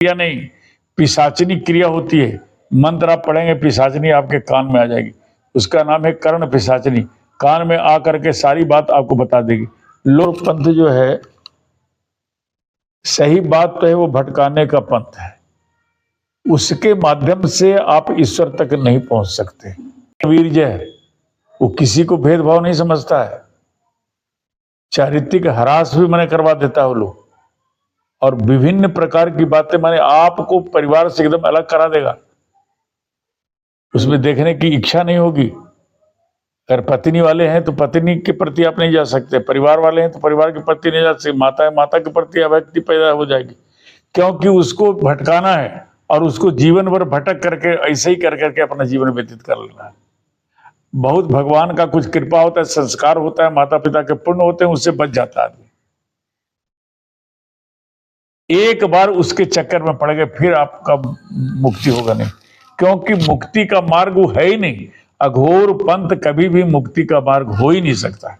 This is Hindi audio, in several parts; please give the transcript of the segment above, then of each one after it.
क्रिया नहीं, पिशाचनी क्रिया होती है। मंत्र आप पढ़ेंगे, पिशाचनी आपके कान में आ जाएगी। उसका नाम है कर्ण पिशाचनी। कान में आ करके सारी बात आपको बता देगी। लोक पंथ जो है, सही बात तो है, वो भटकाने का पंथ है। उसके माध्यम से आप ईश्वर तक नहीं पहुंच सकते। वीर जय, वो किसी को भेदभाव नहीं समझता है। चारित्रिक हरास भी मैंने करवा देता है वो लोग, और विभिन्न प्रकार की बातें मैंने आपको परिवार से एकदम अलग करा देगा। उसमें देखने की इच्छा नहीं होगी। अगर पत्नी वाले हैं तो पत्नी के प्रति आप नहीं जा सकते, परिवार वाले हैं तो परिवार के प्रति नहीं जा सकते, माता है माता के प्रति अभक्ति पैदा हो जाएगी, क्योंकि उसको भटकाना है और उसको जीवन भर भटक करके ऐसे ही कर करके अपना जीवन व्यतीत कर लेना है। बहुत भगवान का कुछ कृपा होता है, संस्कार होता है, माता पिता के पुण्य होते हैं, उससे बच जाता है आदमी। एक बार उसके चक्कर में पड़ गए फिर आपका मुक्ति होगा नहीं, क्योंकि मुक्ति का मार्ग वो है ही नहीं। अघोर पंथ कभी भी मुक्ति का मार्ग हो ही नहीं सकता,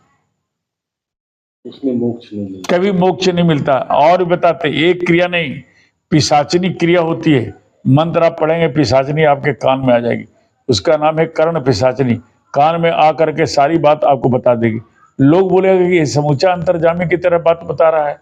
उसमें मोक्ष नहीं मिलता, कभी मोक्ष नहीं मिलता। और बताते, एक क्रिया नहीं, पिशाचनी क्रिया होती है। मंत्र आप पढ़ेंगे, पिशाचनी आपके कान में आ जाएगी। उसका नाम है कर्ण पिशाचनी। कान में आ करके सारी बात आपको बता देगी। लोग बोलेगा कि ये समूचा अंतर्जामी की तरह बात बता रहा है,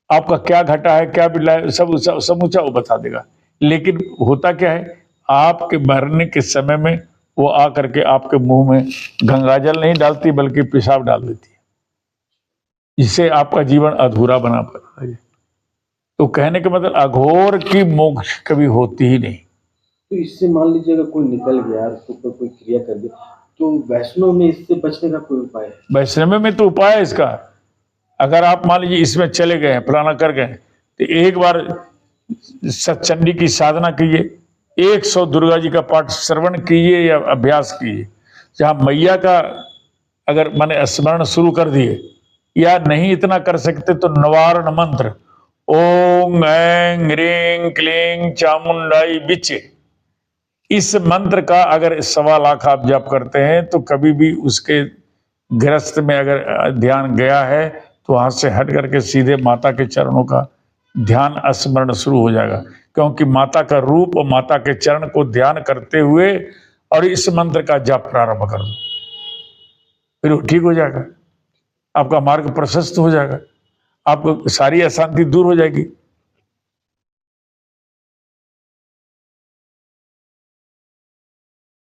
आपका क्या घटा है क्या बिला है, सब समूचा वो बता देगा। लेकिन होता क्या है, आपके मरने के समय में वो आ करके आपके मुंह में गंगाजल नहीं डालती बल्कि पेशाब डाल देती है। इससे आपका जीवन अधूरा बना पड़ता है। तो कहने का मतलब अघोर की मोक्ष कभी होती ही नहीं। तो इससे मान लीजिए अगर कोई निकल गया, उसके ऊपर कोई क्रिया कर दी, तो वैष्णव में इससे बचने का कोई उपाय है? वैष्णव में तो उपाय है इसका। अगर आप मान लीजिए इसमें चले गए, फलाना कर गए, तो एक बार सतचंडी की साधना कीजिए, 100 दुर्गा जी का पाठ श्रवण कीजिए या अभ्यास कीजिए। जहाँ मैया का अगर माने स्मरण शुरू कर दिए, या नहीं इतना कर सकते तो निवारण मंत्र ओम ऐं ह्रीं क्लीं चामुंडाई बिचे, इस मंत्र का अगर 1.25 लाख आप जप करते हैं तो कभी भी उसके ग्रस्त में अगर ध्यान गया है तो हाथ से हट करके सीधे माता के चरणों का ध्यान स्मरण शुरू हो जाएगा। क्योंकि माता का रूप और माता के चरण को ध्यान करते हुए और इस मंत्र का जप प्रारंभ कर दो, फिर वो ठीक हो जाएगा, आपका मार्ग प्रशस्त हो जाएगा, आपको सारी अशांति दूर हो जाएगी।